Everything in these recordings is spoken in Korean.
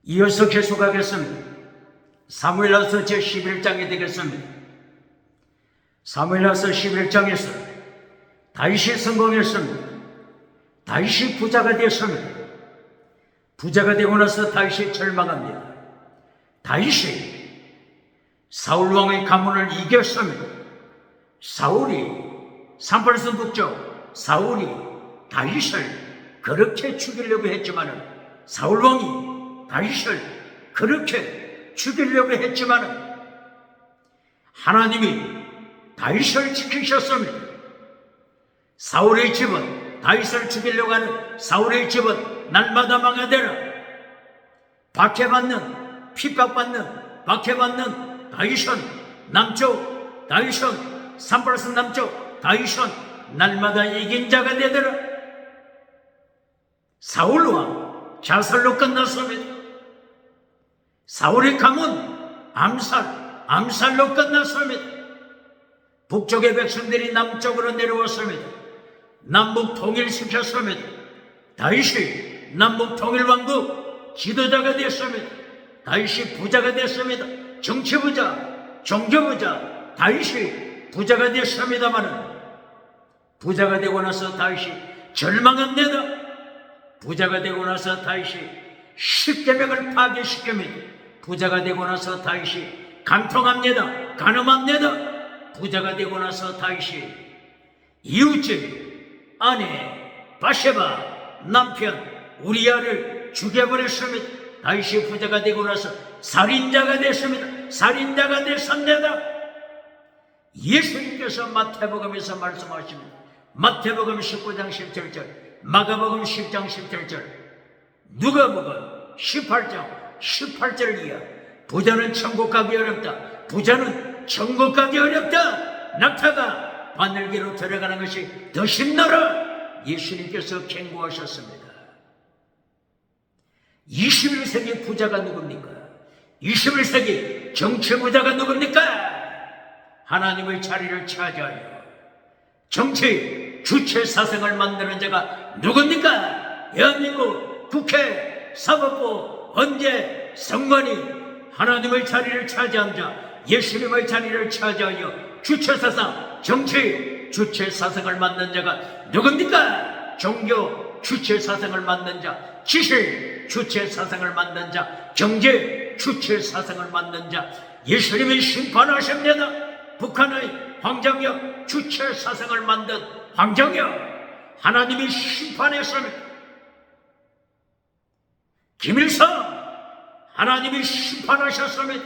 이어서 계속하겠습니다. 사무엘하서 제11장이 되겠습니다. 사무엘하서 11장에서 다윗이 성공했습니다. 다윗이 부자가 되었습니다. 부자가 되고 나서 다윗이 절망합니다. 다윗이 사울왕의 가문을 이겼습니다. 사울이 산발선 북쪽 사울이 다윗을 그렇게 죽이려고 했지만은 사울왕이 다윗을 그렇게 죽이려고 했지만은 하나님이 다윗을 지키셨습니다. 사울의 집은 다윗을 죽이려고 하는 사울의 집은 날마다 망하되라. 박해받는 핍박받는 박해받는 다윗은 남쪽 다윗은 산발선 남쪽 다윗은 날마다 이긴 자가 되더라. 사울왕 자살로 끝났습니다. 사울의 가문 암살로 끝났습니다. 북쪽의 백성들이 남쪽으로 내려왔습니다. 남북 통일시켰습니다. 다윗이 남북 통일왕국 지도자가 됐습니다. 다윗이 부자가 됐습니다. 정치부자, 종교부자, 다윗이 부자가 됐습니다만 부자가 되고 나서 다윗이 절망합니다. 부자가 되고 나서 다윗이 십계명을 파괴시킵니다. 부자가 되고 나서 다윗이 간통합니다. 간음합니다. 부자가 되고 나서 다윗이 이웃집 아내 바세바 남편 우리아를 죽여버렸습니다. 다윗이 부자가 되고 나서 살인자가 됐습니다. 살인자가 됐습니다. 예수님께서 마태복음에서 말씀하십니다. 마태복음 19장 17절, 마가복음 10장 17절, 누가복음 18장 18절 이하 부자는 천국 가기 어렵다. 부자는 천국 가기 어렵다. 낙타가 바늘기로 들어가는 것이 더 쉽노라. 예수님께서 경고하셨습니다. 21세기 부자가 누굽니까? 21세기 정치 부자가 누굽니까? 하나님의 자리를 차지하여 정치 주체 사상을 만드는 자가 누굽니까? 대한민국 국회 사법부 헌재 선관위 하나님의 자리를 차지한 자, 예수님의 자리를 차지하여 주체사상, 정치 주체사상을 만든 자가 누굽니까? 종교 주체사상을 만든 자, 지식 주체사상을 만든 자, 경제 주체사상을 만든 자, 예수님이 심판하십니다. 북한의 황정혁 주체사상을 만든 황정혁 하나님이 심판했습니다. 김일성 하나님이 심판하셨습니다.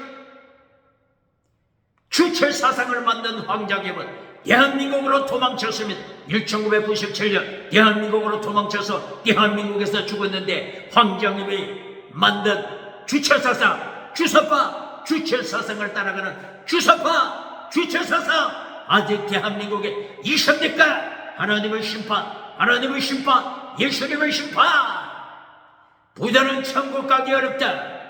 주체사상을 만든 황정혁은 대한민국으로 도망쳤습니다. 1997년 대한민국으로 도망쳐서 대한민국에서 죽었는데 황정혁이 만든 주체사상 주사파 주체사상을 따라가는 주사파 주체사상 아직 대한민국에 있습니까? 하나님의 심판, 하나님의 심판, 예수님의 심판. 부자는 천국 가기 어렵다.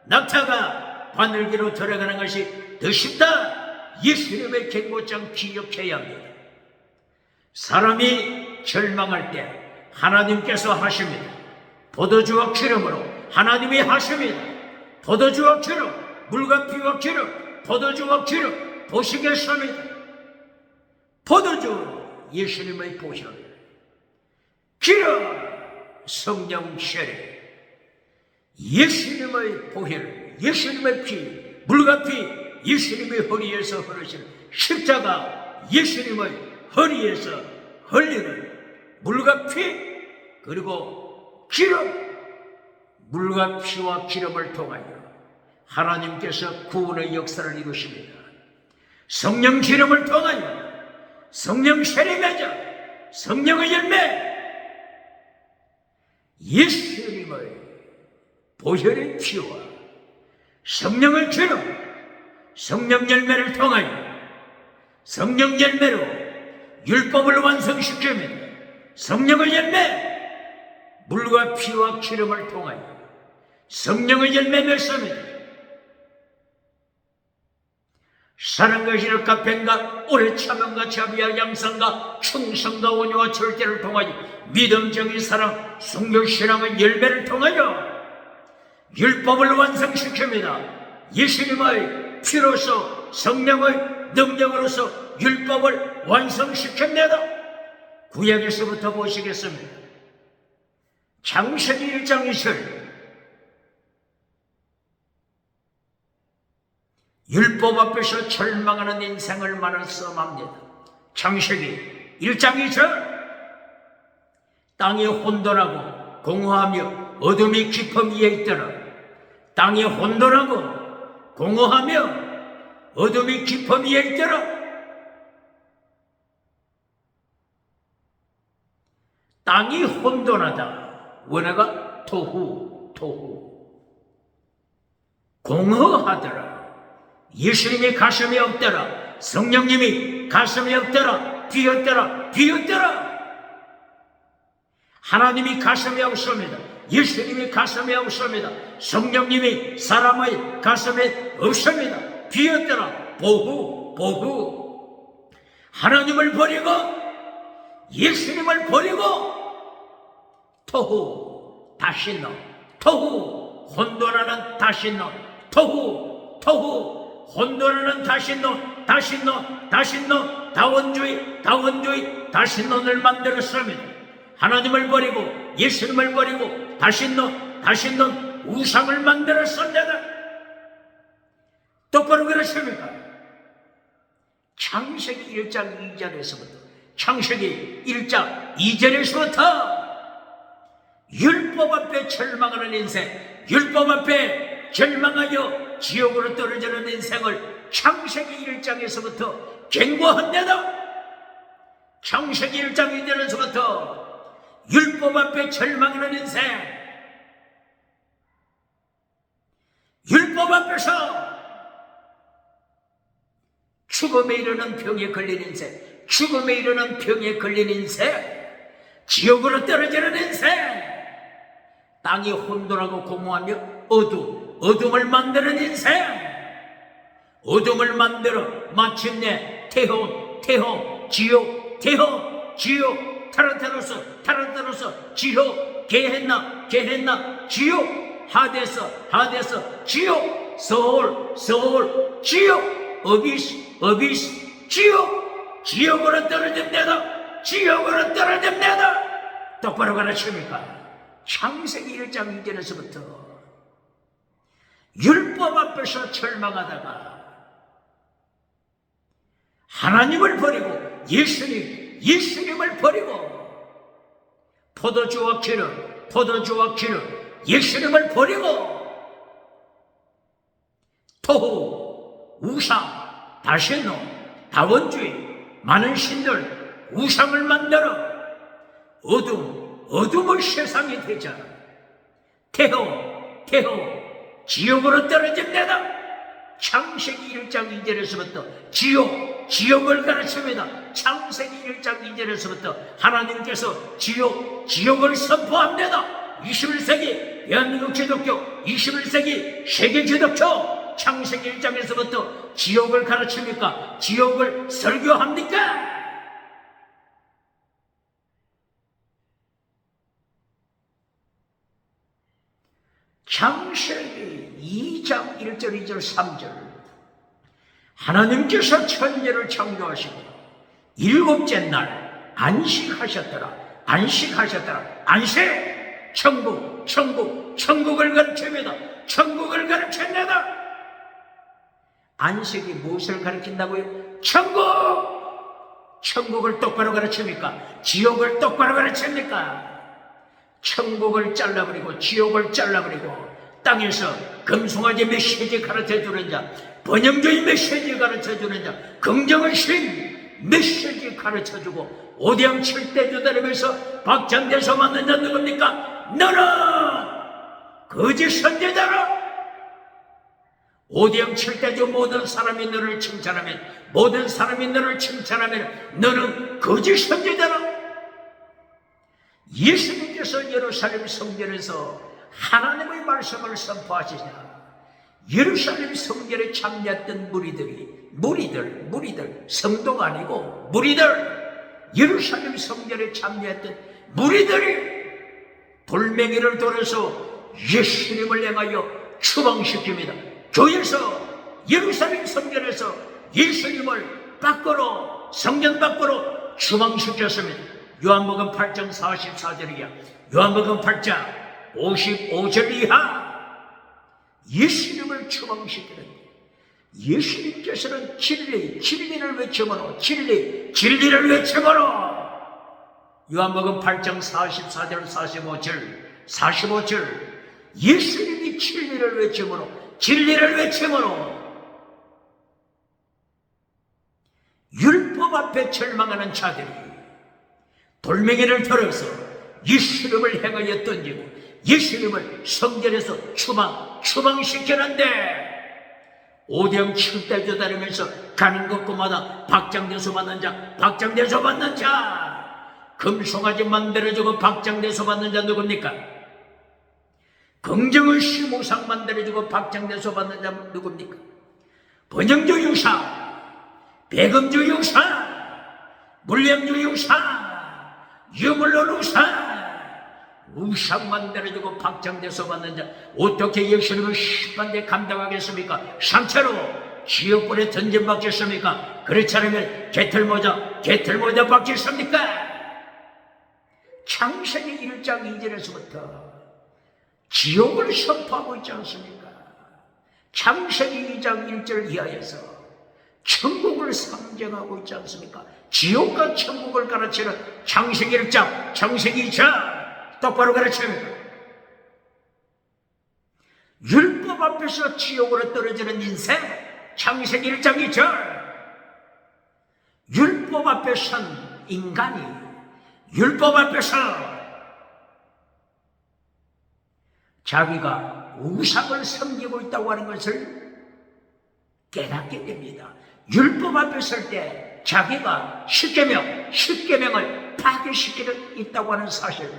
낙타가 바늘기로 들어가는 것이 더 쉽다. 예수님의 경고장 기억해야 합니다. 사람이 절망할 때 하나님께서 하십니다. 포도주와 기름으로 하나님이 하십니다. 포도주와 기름, 물과 피와 기름, 포도주와 기름 보시겠습니다. 포도주 예수님의 보혈, 기름 성령 세례, 예수님의 보혈, 예수님의 피, 물과 피 예수님의 허리에서 흐르시는 십자가 예수님의 허리에서 흘리는 물과 피 그리고 기름, 물과 피와 기름을 통하여 하나님께서 구원의 역사를 이루십니다. 성령 기름을 통하여 성령 세례 맺어 성령의 열매 예수님의 보혈의 피와 성령의 기름 성령 열매를 통하여 성령 열매로 율법을 완성시킵니다. 성령의 열매 물과 피와 기름을 통하여 성령의 열매 맺습니다. 사랑과 희락과 뱀과 오래 참음과 자비와 양상과 충성과 온유와 절제를 통하여 믿음, 정의, 사랑, 순교, 신앙의 열매를 통하여 율법을 완성시킵니다. 예수님의 피로서 성령의 능력으로서 율법을 완성시킵니다. 구약에서부터 보시겠습니다. 창세기 1장 2절 율법 앞에서 절망하는 인생을 말씀합니다. 창세기 1장 2절 땅이 혼돈하고 공허하며 어둠이 깊음 위에 있더라. 땅이 혼돈하고 공허하며 어둠이 깊음 위에 있더라. 땅이 혼돈하다. 원어가 토후. 공허하더라. 예수님이 가슴이 없더라. 성령님이 가슴이 없더라. 비었더라. 하나님이 가슴이 없습니다. 예수님이 가슴이 없습니다. 성령님이 사람의 가슴에 없습니다. 비었더라. 보후. 하나님을 버리고 예수님을 버리고 토후 다시노 토후 혼돈하는 다시노 토후 혼돈하는 다시노 다원주의 다시노를 만들었습니다. 하나님을 버리고 예수님을 버리고 다시노 우상을 만들었습니다. 똑바로 그렇습니까? 창세기 1장 2절에서부터 창세기 1장 2절에서부터 율법 앞에 절망하는 인생, 율법 앞에 절망하여 지옥으로 떨어지는 인생을 창세기 1장에서부터 경고합니다. 창세기 1장 2절에서부터 율법 앞에 절망하는 인생, 율법 앞에서 죽음에 이르는 병에 걸린 인생, 죽음에 이르는 병에 걸린 인생, 지옥으로 떨어지는 인생, 땅이 혼돈하고 공허하며 어둠을 만드는 인생, 어둠을 만들어 마침내 태혼, 지옥, 타르타로스, 지옥, 게헨나, 지옥, 하데스, 지옥, 서울, 지옥, 어비스, 지옥으로 떨어집니다. 똑바로 가르칩니까? 창세기 1장 2절에서부터 율법 앞에서 절망하다가 하나님을 버리고 예수님을 버리고 포도주와 기름 예수님을 버리고 토후, 우상, 다시노, 다원주의 많은 신들 우상을 만들어 어둠을 세상에 되자 태호 지옥으로 떨어집니다. 창세기 1장 2절에서부터 지옥을 가르칩니다. 창세기 1장 2절에서부터 하나님께서 지옥을 선포합니다. 21세기 대한민국 기독교, 21세기 세계 기독교, 창세기 1장에서부터 지옥을 가르칩니까? 지옥을 설교합니까? 창세기 2장 1절, 2절, 3절 하나님께서 천지를 창조하시고 일곱째 날 안식하셨더라. 안식 천국을 가르칩니다. 안식이 무엇을 가르친다고요? 천국을 똑바로 가르칩니까? 지옥을 똑바로 가르칩니까? 천국을 잘라버리고 지옥을 잘라버리고 땅에서 금송아지 메시지 가르쳐주는 자, 번영주의 메시지 가르쳐주는 자, 긍정의신 메시지 가르쳐주고 오대양 7대 주다리면서 박장대소 만든 자 누굽니까? 너는 거짓 선지자라. 오대양 7대주 모든 사람이 너를 칭찬하면 너는 거짓 선지자라. 예수님께서 예루살렘 성전에서 하나님의 말씀을 선포하시자 예루살렘 성전에 참여했던 무리들 성도가 아니고 예루살렘 성전에 참여했던 무리들이 돌멩이를 돌아서 예수님을 향하여 추방시킵니다. 교회에서, 예루살렘 성전에서 예수님을 밖으로, 성전 밖으로 추방시켰습니다. 요한복음 8장 44절이야. 요한복음 8장 55절 이하 예수님을 추방시키는데, 예수님께서는 진리를 외쳐보노, 진리를 외쳐보노. 요한복음 8장 44절 45절 예수님이 진리를 외쳐보노. 율법 앞에 절망하는 자들이 돌멩이를 들어서 예수님을 향하여 던지고 예수님을 성전에서 추방시키는데, 오대영 7대교 다니면서 가는 곳마다 박장대소 받는 자, 금송아지 만들어주고 박장대소 받는 자 누굽니까? 긍정의식 무상 만들어주고 박장대소 받는 자 누굽니까? 번영주 유사, 배금주 유사, 물량주 유사, 유물로 우상 만들어주고 박장대소 받는 자, 어떻게 예수님을 심판대 감당하겠습니까? 상처로 지옥불에 던져박겠습니까? 그렇지 않으면 개털모자 박겠습니까? 창세기 1장 2절에서부터 지옥을 선포하고 있지 않습니까? 창세기 2장 1절 이하에서 천국을 상징하고 있지 않습니까? 지옥과 천국을 가르치는 창세기 1장, 창세기 2장 똑바로 가르칩니다. 율법 앞에서 지옥으로 떨어지는 인생, 창세기 1장 2절. 율법 앞에 선 인간이 율법 앞에서 자기가 우상을 섬기고 있다고 하는 것을 깨닫게 됩니다. 율법 앞에 설 때 자기가 십계명을 파괴시키고 있다고 하는 사실,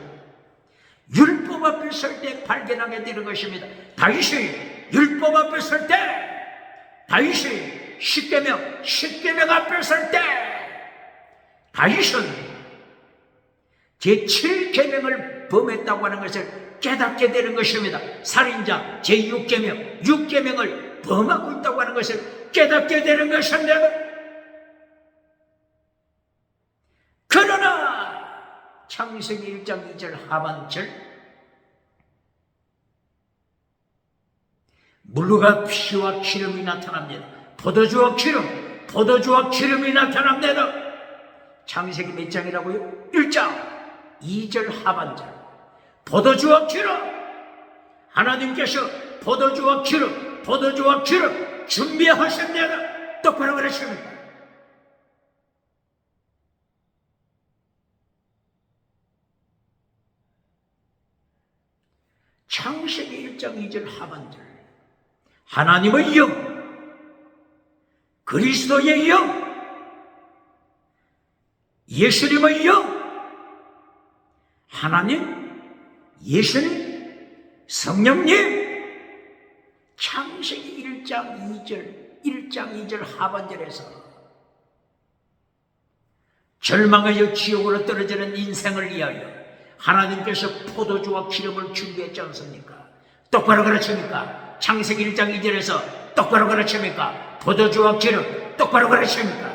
율법 앞에 설 때 발견하게 되는 것입니다. 다윗이 율법 앞에 설 때, 다윗이 십계명 앞에 설 때, 다윗은 제7계명을 범했다고 하는 것을 깨닫게 되는 것입니다. 살인자 제6계명을 범하고 있다고 하는 것을 깨닫게 되는 것입니다. 그러나 창세기 1장 2절 하반절, 물과 피와 기름이 나타납니다. 포도주와 기름이 나타납니다. 창세기 몇 장이라고요? 1장 2절 하반절. 포도주와 기름, 하나님께서 포도주와 기름 준비하셨습니다. 똑바로 그러십니다. 창세기 1장 2절 하반절. 하나님의 영, 그리스도의 영, 예수님의 영, 하나님, 예수님, 성령님. 창세기 1장 2절 하반절에서 절망하여 지옥으로 떨어지는 인생을 위하여 하나님께서 포도주와 기름을 준비했지 않습니까? 똑바로 가르칩니까? 창세기 1장 2절에서 똑바로 가르칩니까? 포도주와 기름 똑바로 가르칩니까?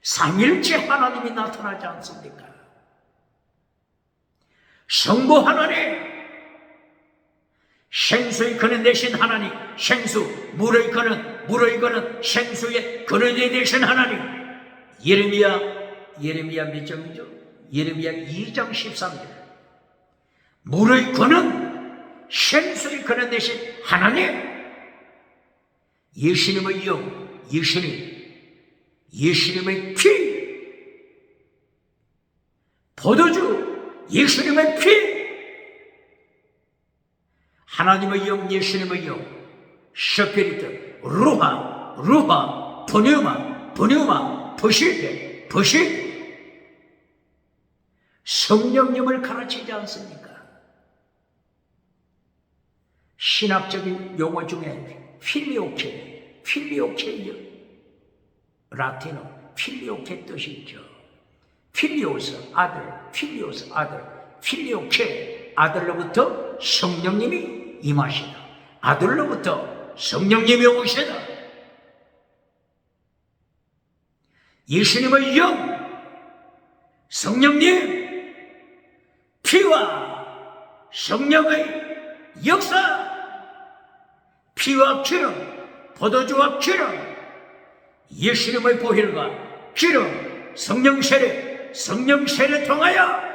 삼일째 하나님이 나타나지 않습니까? 성부 하나님, 생수의 근원 되신 하나님, 물의 근원, 생수의 근원이 되신 하나님. 예레미야 몇 장이죠? 예레미야 2장 13절. 물의 근원, 생수의 근원 되신 하나님, 예수님의 영, 예수님의 피, 포도주, 예수님의 피, 하나님의 영, 예수님의 영, 스피리트, 루하, 분유마, 부실대, 성령님을 가르치지 않습니까? 신학적인 용어 중에 필리오케, 라틴어 필리오케 뜻이 있죠. 필리오스 아들, 필리오케. 아들로부터 성령님이 임하시다. 아들로부터 성령님이 오시다. 예수님의 영, 성령님, 피와 성령의 역사, 피와 기름, 포도주와 기름, 예수님의 보혈과 기름, 성령 세례 통하여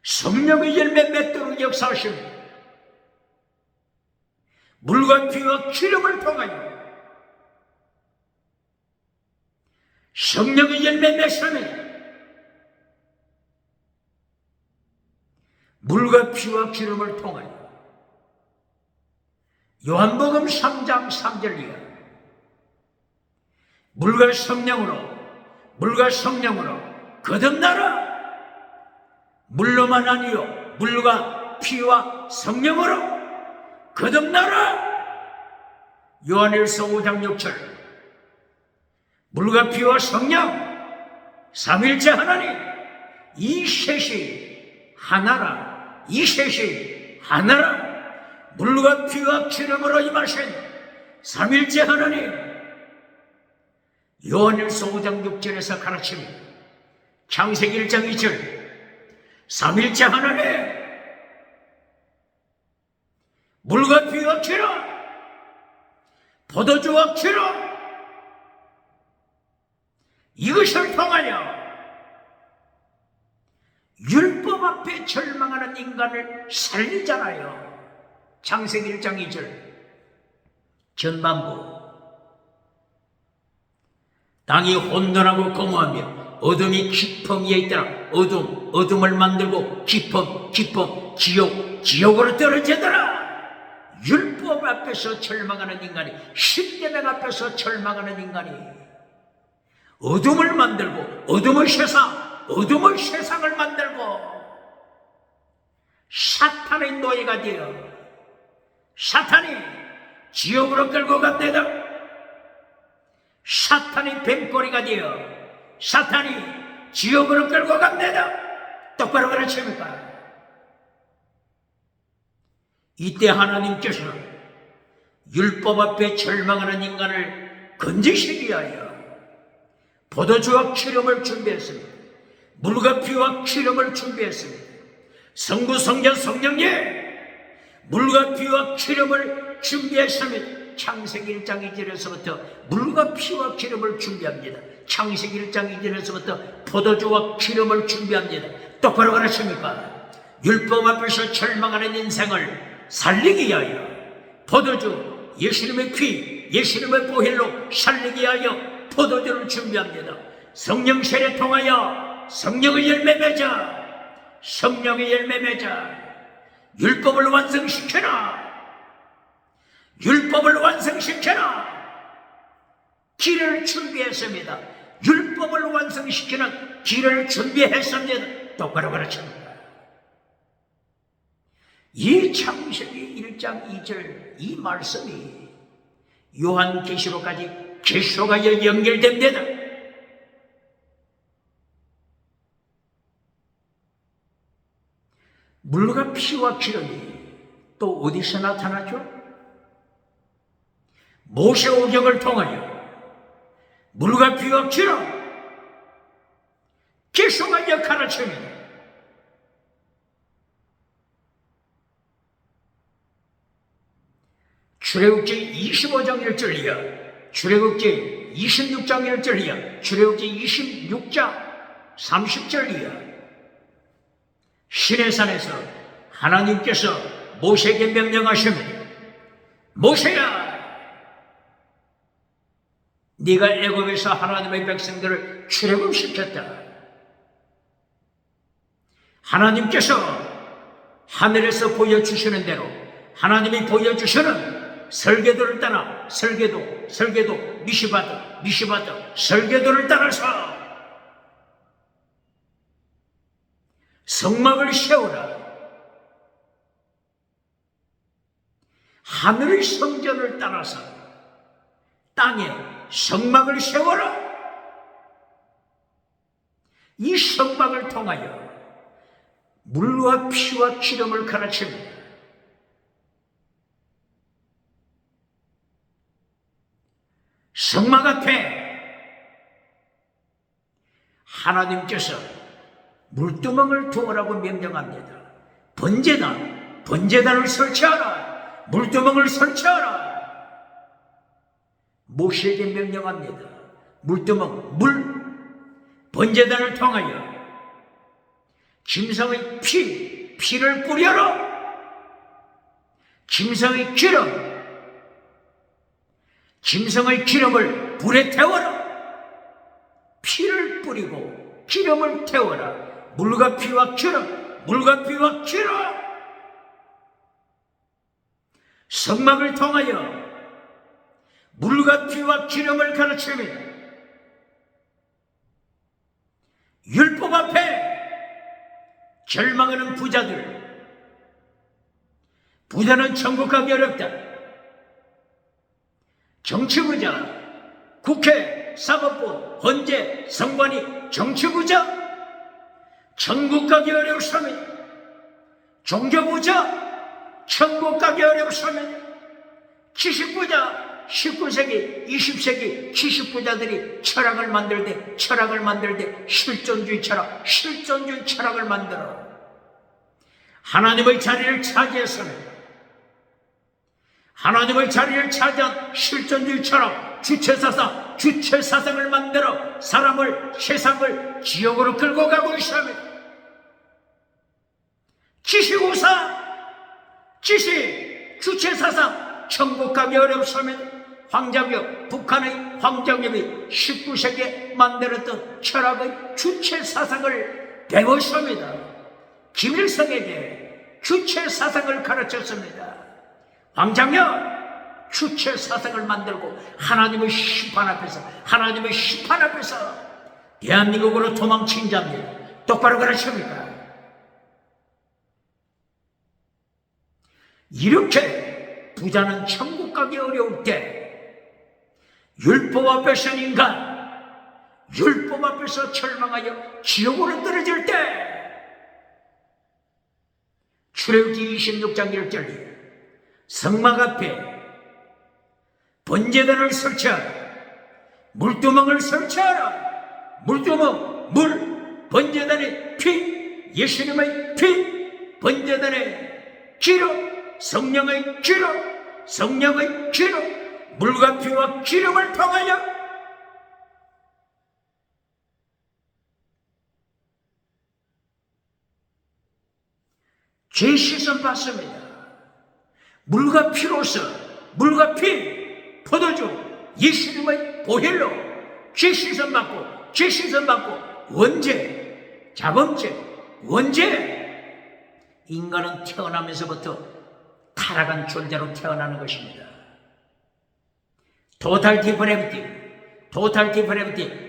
성령의 열매 맺도록 역사하십니다. 물과 피와 기름을 통하여 성령의 열매 맺습니다. 물과 피와 기름을 통하여 요한복음 3장 3절 이하 물과 성령으로 거듭나라. 물로만 아니요 물과 피와 성령으로 거듭나라. 요한일서 5장 6절 물과 피와 성령 삼일째 하나님 이 셋이 하나라. 이 셋이 하나라. 물과 피와 기름으로 임하신 삼일째 하나님, 요한일서 5장 6절에서 가르칩니다. 창세기 1장 2절 삼일째 하나님, 물과 피와 기름, 포도주와 기름, 이것을 통하여 율법 앞에 절망하는 인간을 살리잖아요. 창세기 1장 2절 전반부 땅이 혼돈하고 공허하며 어둠이 깊음 위에 있더라. 어둠을 만들고 깊음 지옥으로 떨어지더라. 율법 앞에서 절망하는 인간이, 십계명 앞에서 절망하는 인간이 어둠을 만들고 어둠의 세상을 만들고 사탄의 노예가 되어 사탄이 지옥으로 끌고 갑니다. 사탄이 뱀꼬리가 되어 사탄이 지옥으로 끌고 갑니다. 똑바로 가르칩니까? 이때 하나님께서는 율법 앞에 절망하는 인간을 건지시기 위하여 포도주와 기름을 준비했습니다. 물과 피와 기름을 준비했습니다. 성부, 성자, 성령님, 물과 피와 기름을 준비했습니다. 창세기 1장 2절에서부터 물과 피와 기름을 준비합니다. 창세기 1장 2절에서부터 포도주와 기름을 준비합니다. 똑바로 가르칩니까? 율법 앞에서 절망하는 인생을 살리기 위하여 포도주, 예수님의 피, 예수님의 보혈로 살리기 위하여 포도주를 준비합니다. 성령 세례 통하여 성령의 열매 맺어, 성령의 열매 맺어 율법을 완성시켜라. 율법을 완성시켜라. 길을 준비했습니다. 율법을 완성시키는 길을 준비했습니다. 똑바로 가르칩니다. 이 창세기 1장 2절 이 말씀이 요한계시록까지 계시록과 연결됩니다. 물과 피와 기름이 또 어디서 나타나죠? 모세오경을 통하여 물과 피와 기름, 계시록의 역할을 합니다. 출애굽기 25장 1절 이하, 출애굽기 26장 1절 이하, 출애굽기 26장 30절 이하, 시내산에서 하나님께서 모세에게 명령하십니다. 모세야, 네가 애굽에서 하나님의 백성들을 출애굽시켰다. 하나님께서 하늘에서 보여주시는 대로 하나님이 보여주시는 설계도를 따라 설계도 미시바드 설계도를 따라서 성막을 세우라. 하늘의 성전을 따라서 땅에 성막을 세워라. 이 성막을 통하여 물과 피와 기름을 가르칩니다. 성막 앞에 하나님께서 물두멍을 두으라고 명령합니다. 번제단을 설치하라. 물두멍을 설치하라. 모세에게 명령합니다. 번제단을 통하여 짐승의 피를 뿌려라. 짐승의 기름을 불에 태워라. 피를 뿌리고 기름을 태워라. 물과 피와 기름. 성막을 통하여 물과 피와 기름을 가르칩니다. 율법 앞에 절망하는 부자는 천국 가기 어렵다. 정치부자, 국회, 사법부, 헌재, 선관위, 정치부자 천국 가기 어렵습니다. 종교부자 천국 가기 어렵습니다. 지식부자 19세기, 20세기 70부자들이 철학을 만들 때 실존주의 철학을 만들어 하나님의 자리를 차지했습니다. 하나님의 자리를 차지한 실존주의 철학, 주체사상을 만들어 세상을 지옥으로 끌고 가고 있습니다. 주체사상, 천국 가기 어렵습니다. 북한의 황정엽이 19세기에 만들었던 철학의 주체사상을 배웠습니다. 김일성에게 주체사상을 가르쳤습니다. 황정엽 주체사상을 만들고 하나님의 심판 앞에서 대한민국으로 도망친 자입니다. 똑바로 가르칩니까? 이렇게 부자는 천국 가기 어려울 때 율법 앞에서 율법 앞에서 절망하여 지옥으로 떨어질 때 출애굽기 26장 1절 성막 앞에 번제단을 설치하라. 물두멍을 설치하라. 번제단의 피, 예수님의 피, 번제단의 기름, 성령의 기름, 물과 피와 기름을 통하여 죄 씻음 받습니다. 물과 피, 포도주, 예수님의 보혈로 죄 씻음 받고 원죄. 인간은 태어나면서부터 타락한 존재로 태어나는 것입니다. 토탈 디프레비티,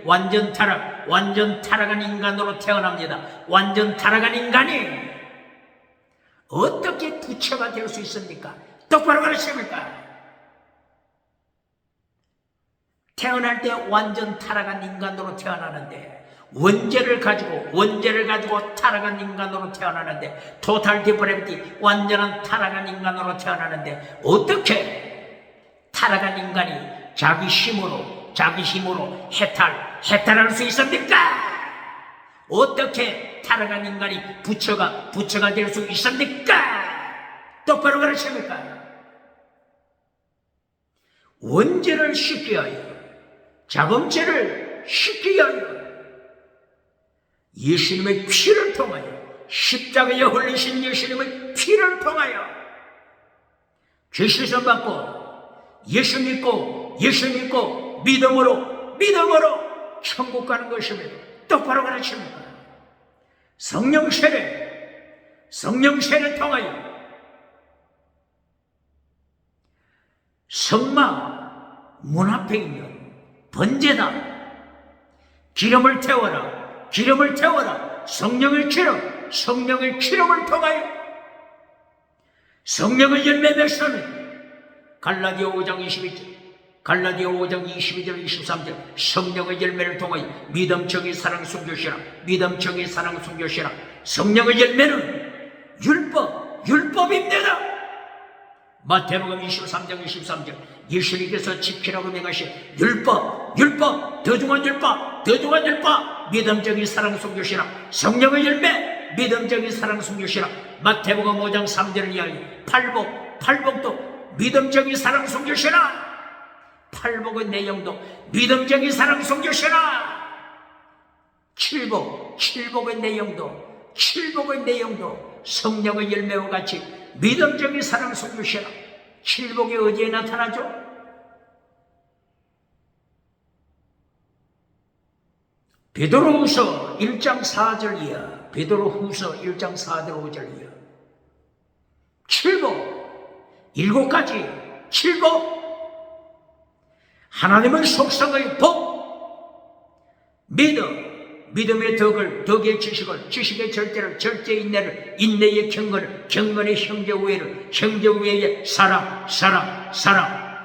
완전 타락한 인간으로 태어납니다. 완전 타락한 인간이 어떻게 부처가 될 수 있습니까? 똑바로 가르칩니까? 태어날 때 완전 타락한 인간으로 태어나는데 원죄를 가지고 타락한 인간으로 태어나는데 토탈 디프레비티, 완전한 타락한 인간으로 태어나는데 어떻게 타락한 인간이 자기 힘으로 해탈할 수 있습니까? 어떻게 타락한 인간이 부처가 될 수 있습니까? 똑바로 가르칩니까? 원죄를 씻기 위하여, 자범죄를 씻기 위하여 예수님의 피를 통하여, 십자가에 흘리신 예수님의 피를 통하여 죄 씻음 받고 예수 믿고 믿음으로 천국 가는 것입니다. 똑바로 가르칩니다. 성령 세례 통하여 성막 문 앞에 있는 번제단 기름을 태워라. 성령의 기름을 통하여 성령의 열매 맺습니다. 갈라디아 5장 22절 23절 성령의 열매를 통하여 믿음, 정의, 사랑, 순교시라. 성령의 열매는 율법입니다. 마태복음 23장 23절 예수님께서 지키라고 명하신 율법, 더 중한 율법, 믿음적인 사랑 속교시라. 성령의 열매, 믿음적인 사랑 속교시라. 마태복음 5장 3절을 이야기. 팔복도 믿음적인 사랑 속교시라. 팔복의 내용도 믿음적인 사랑 속교시라. 칠복의 내용도 성령의 열매와 같이 믿음적인 사랑 속교시라. 칠복이 어디에 나타나죠? 베드로후서 1장 4절 이하, 베드로후서 1장 4절 5절 이하. 칠복, 7가지 칠복. 하나님의 속성의 복, 믿음의 덕의 지식의 절대를, 절대의 인내를, 인내의 경건의 형제우애를, 형제우애의 사랑,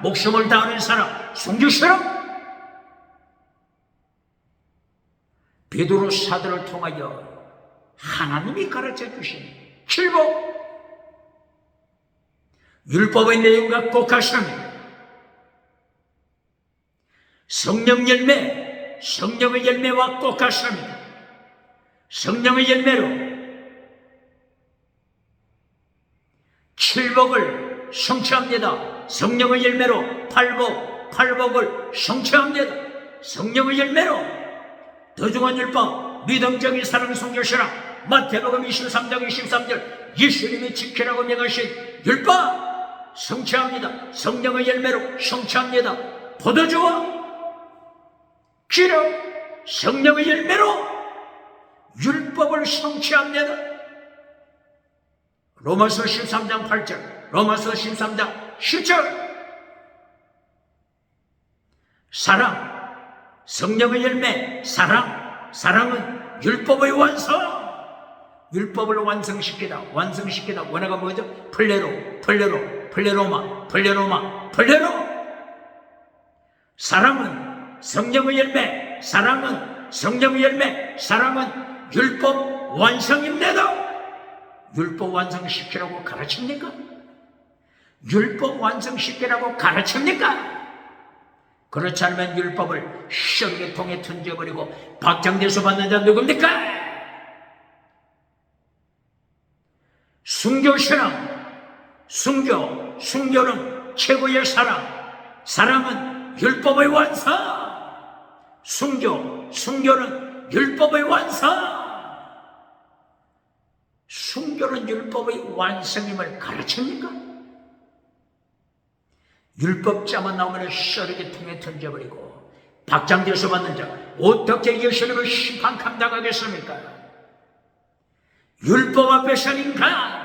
목숨을 다하는 사랑, 성주처럼 베드로 사도를 통하여 하나님이 가르쳐 주신 칠복, 율법의 내용과 꼭하십니다. 성령의 열매와 꼭하십니다. 성령의 열매로 칠복을 성취합니다. 성령의 열매로 팔복을 성취합니다. 성령의 열매로 더 중한 율법, 믿음적인 사랑 속교시라. 마태복음 23장 23절 예수님이 지키라고 명하신 율법 성취합니다. 성령의 열매로 성취합니다. 포도주와 기름, 성령의 열매로 율법을 성취합니다. 로마서 13장 8절, 로마서 13장 10절. 사랑, 성령의 열매, 사랑은 율법의 완성. 율법을 완성시키다. 원어가 뭐죠? 플레로마. 사랑은 성령의 열매, 사랑은 율법 완성입니다. 율법 완성시키라고 가르칩니까? 율법 완성시키라고 가르칩니까? 그렇지 않으면 율법을 쓰레기통에 던져버리고 박장대소 받는 자 누굽니까? 순교는 최고의 사랑은 율법의 완성. 순교는 율법의 완성. 순교는 율법의 완성임을 가르칩니까? 율법자만 나오면 쓰레기통에 던져버리고 박장대소 받는 자 어떻게 예수님을 심판 감당하겠습니까? 율법 앞에선 인간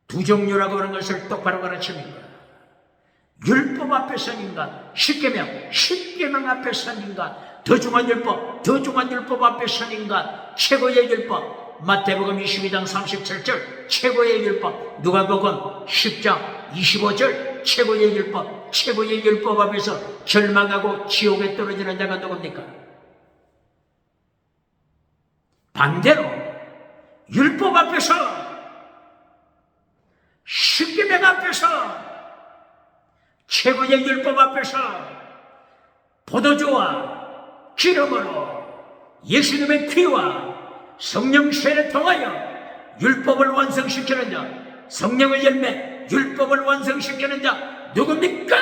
두 종류라고 하는 것을 똑바로 가르칩니까? 율법 앞에선 인간, 십계명 앞에선 인간, 더 중한 율법 앞에선 인간, 최고의 율법, 마태복음 22장 37절 최고의 율법, 누가복음 10장 25절 최고의 율법 앞에서 절망하고 지옥에 떨어지는 자가 누굽니까? 반대로 율법 앞에서, 십계명 앞에서, 최고의 율법 앞에서 포도주와 기름으로 예수님의 피와 성령 세례를 통하여 율법을 완성시키는 자, 성령의 열매 율법을 완성시키는 자 누굽니까?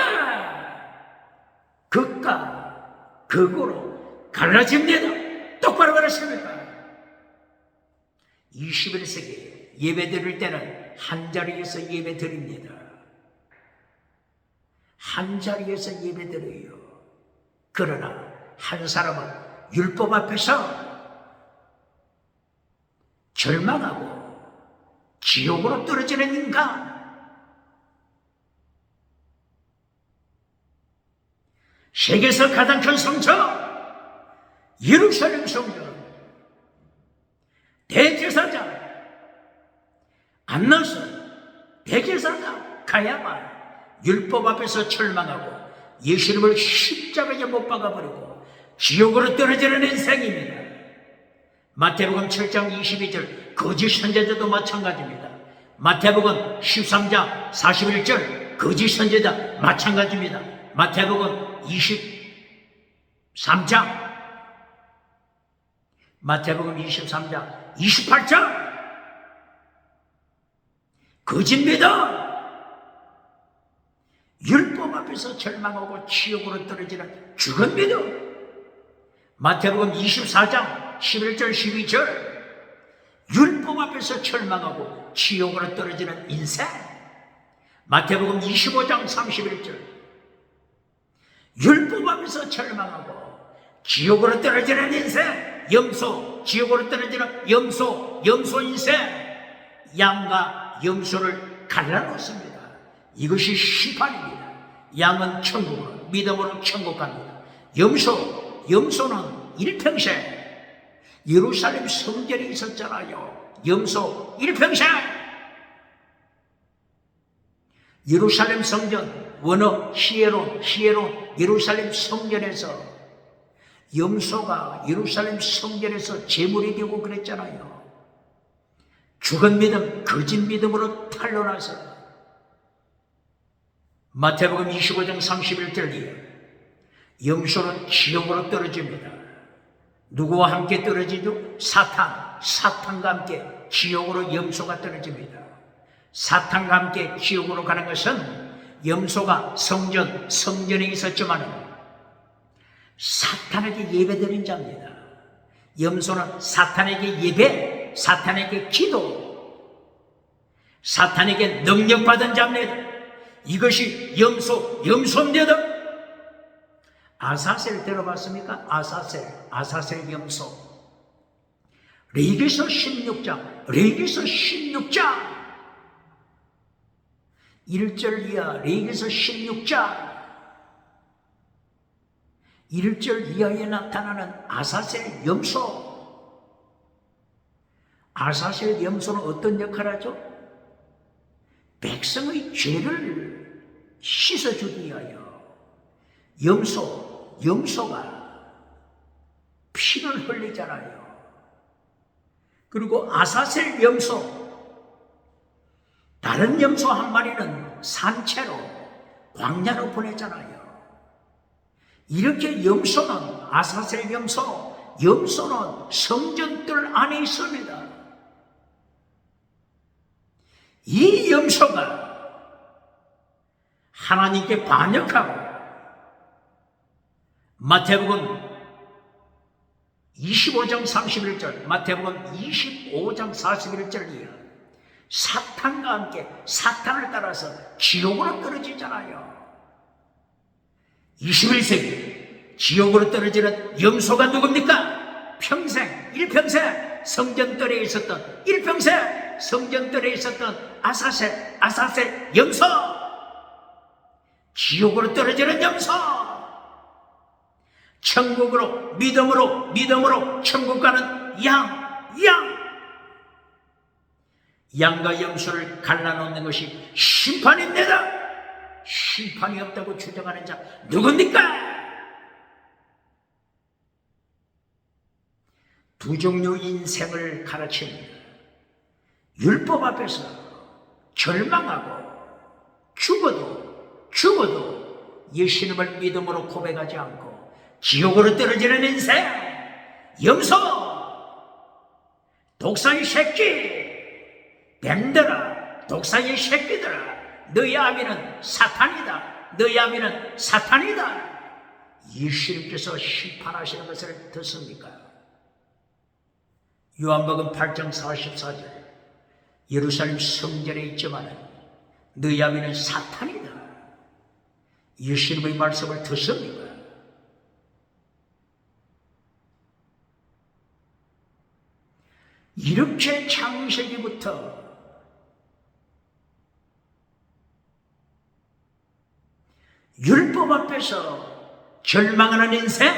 극과 극으로 갈라집니다. 똑바로 가르칩니까? 21세기 예배 드릴 때는 한 자리에서 예배 드립니다. 한 자리에서 예배 드려요. 그러나 한 사람은 율법 앞에서 절망하고 지옥으로 떨어지는 인간. 세계에서 가장 큰 성전 예루살렘 성전 대제사장 안나선 대제사장 가야만 율법 앞에서 절망하고 예수님을 십자가에 못 박아버리고 지옥으로 떨어지는 인생입니다. 마태복음 7장 22절 거짓 선지자도 마찬가지입니다. 마태복음 13장 41절 거짓 선지자 마찬가지입니다. 마태복음 23장 마태복음 23장 28장 거짓입니다. 율법 앞에서 절망하고 지옥으로 떨어지는 죽은 믿음. 마태복음 24장 11절 12절 율법 앞에서 절망하고 지옥으로 떨어지는 인생. 마태복음 25장 31절 율법 앞에서 절망하고 지옥으로 떨어지는 인생. 염소, 지옥으로 떨어지는 염소 인생. 양과 염소를 갈라놓습니다. 이것이 심판입니다. 양은 천국으로, 믿음으로 천국 갑니다. 염소는 일평생 예루살렘 성전에 있었잖아요. 염소 일평생 예루살렘 성전, 원어 히에론 예루살렘 성전에서 염소가 예루살렘 성전에서 제물이 되고 그랬잖아요. 죽은 믿음, 거짓 믿음으로 탄로나서 마태복음 25장 31절이에요. 염소는 지옥으로 떨어집니다. 누구와 함께 떨어지죠? 사탄과 함께 지옥으로 염소가 떨어집니다. 사탄과 함께 지옥으로 가는 것은 염소가 성전에 있었지만 사탄에게 예배드린 자입니다. 염소는 사탄에게 예배, 사탄에게 기도, 사탄에게 능력받은 자입니다. 이것이 염소입니다. 아사셀 들어봤습니까? 아사셀 염소. 레위기서 16장 1절 이하, 레위기서 16장 1절 이하에 나타나는 아사셀 염소. 아사셀 염소는 어떤 역할을 하죠? 백성의 죄를 씻어주기 위하여 염소가 피를 흘리잖아요. 그리고 아사셀 염소, 다른 염소 한 마리는 산채로 광야로 보내잖아요. 이렇게 아사셀 염소는 성전들 안에 있습니다. 이 염소가 하나님께 반역하고 마태복음 25장 31절, 마태복음 25장 41절이요. 사탄과 함께 사탄을 따라서 지옥으로 떨어지잖아요. 21세기 지옥으로 떨어지는 염소가 누굽니까? 일평생 성전들에 있었던 아사셀 염소. 지옥으로 떨어지는 염소. 천국으로 믿음으로 천국 가는 양과 염소를 갈라놓는 것이 심판입니다. 심판이 없다고 주장하는 자 누굽니까? 두 종류 인생을 가르칩니다. 율법 앞에서 절망하고 죽어도 예수님을 믿음으로 고백하지 않고 지옥으로 떨어지는 인생. 염소, 독사의 새끼, 뱀들아, 독사의 새끼들아, 너희 아비는 사탄이다. 예수님께서 심판하시는 것을 듣습니까? 요한복음 8장 44절 예루살렘 성전에 있지만 너희 아비는 사탄이다. 예수님의 말씀을 듣습니까? 이렇게 창세기부터 율법 앞에서 절망하는 인생,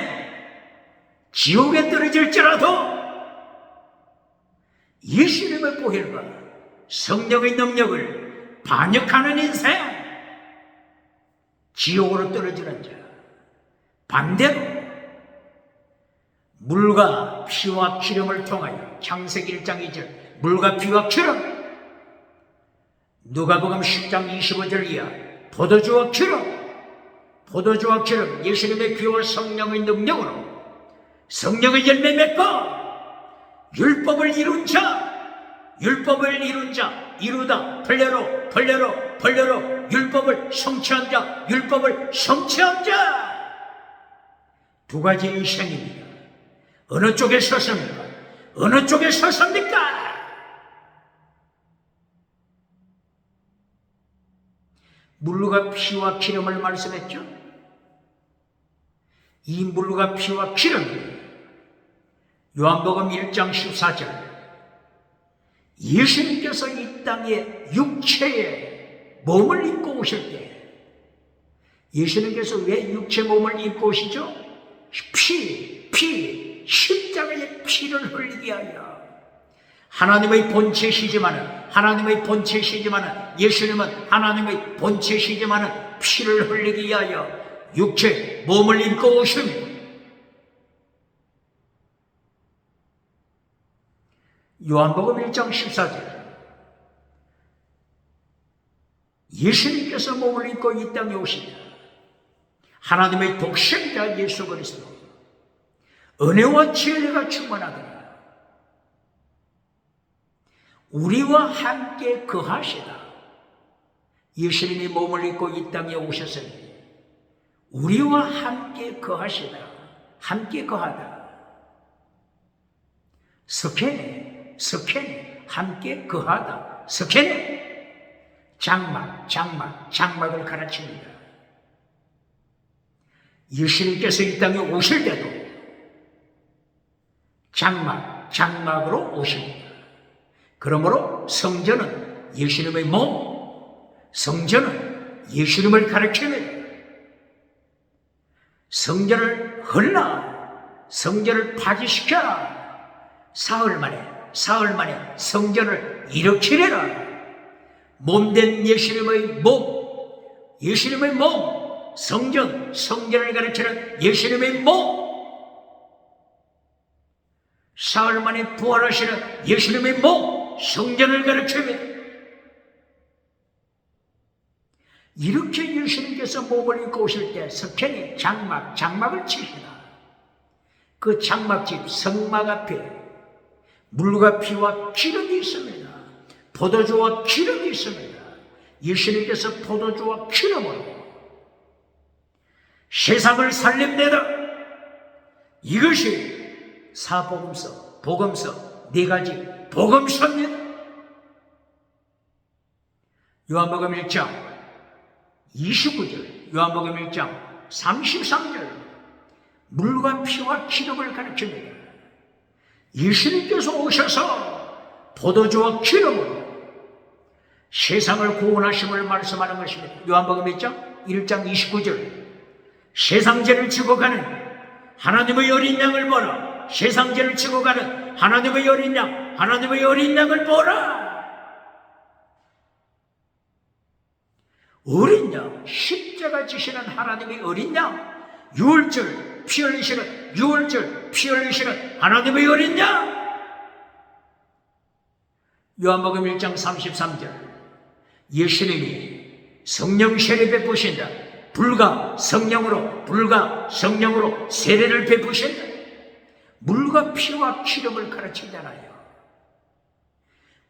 지옥에 떨어질지라도 예수님의 보혈과 성령의 능력을 반역하는 인생, 지옥으로 떨어지는 자. 반대로 물과 피와 기름을 통하여 창세기 1장 2절 물과 피와 기름, 누가복음 10장 25절 이하 포도주와 기름, 예수님의 피와 성령의 능력으로 성령의 열매 맺고 율법을 이룬 자, 이루다 벌레로 율법을 성취한 자, 두 가지 인생입니다. 어느 쪽에 서십니까? 물과 피와 기름을 말씀했죠. 이 물과 피와 기름이 요한복음 1장 14절 예수님께서 이 땅에 육체에 몸을 입고 오실 때, 예수님께서 왜 육체 몸을 입고 오시죠? 십자가의 피를 흘리게 하여, 하나님의 본체시지만은 예수님은 하나님의 본체시지만은 피를 흘리게 위하여 육체 몸을 입고 오십니다. 요한복음 1장 14절 예수님께서 몸을 입고 이 땅에 오시다. 하나님의 독생자 예수 그리스도 은혜와 진리가 충만하더라. 우리와 함께 거하시다. 예수님이 몸을 입고 이 땅에 오셨으니 우리와 함께 거하시다. 함께 거하다. 스케네 함께 거하다. 스케네 장막을 가르칩니다. 예수님께서 이 땅에 오실 때도 장막으로 오십니다. 그러므로 성전은 예수님의 몸, 성전은 예수님을 가르칩니다. 성전을 성전을 파괴시켜라. 사흘 만에 성전을 일으키래라. 몸된 예수님의 몸, 성전을 가르치는 예수님의 몸, 사흘 만에 부활하시는 예수님의 몸, 성전을 가르칩니다. 이렇게 예수님께서 몸을 입고 오실 때 석현이 장막을 치시다. 그 장막집 성막 앞에 물과 피와 기름이 있습니다. 포도주와 기름이 있습니다. 예수님께서 포도주와 기름으로 세상을 살립니다. 이것이 복음서 네 가지 복음서입니다. 요한복음 1장 29절, 요한복음 1장 33절 물과 피와 기름을 가르칩니다. 예수님께서 오셔서 포도주와 기름으로 세상을 구원하심을 말씀하는 것입니다. 요한복음 1장 29절 세상 죄를 지고 가는 하나님의 어린 양을 보라. 세상 죄를 지고 가는 하나님의 어린 양을 보라. 어린 양, 십자가 지시는 하나님의 어린 양, 유월절 피 흘리시는 하나님의 어린 양. 요한복음 1장 33절 예수님이 성령 세례 베푸신다. 불과 성령으로 세례를 베푸신다. 물과 피와 기름을 가르치잖아요.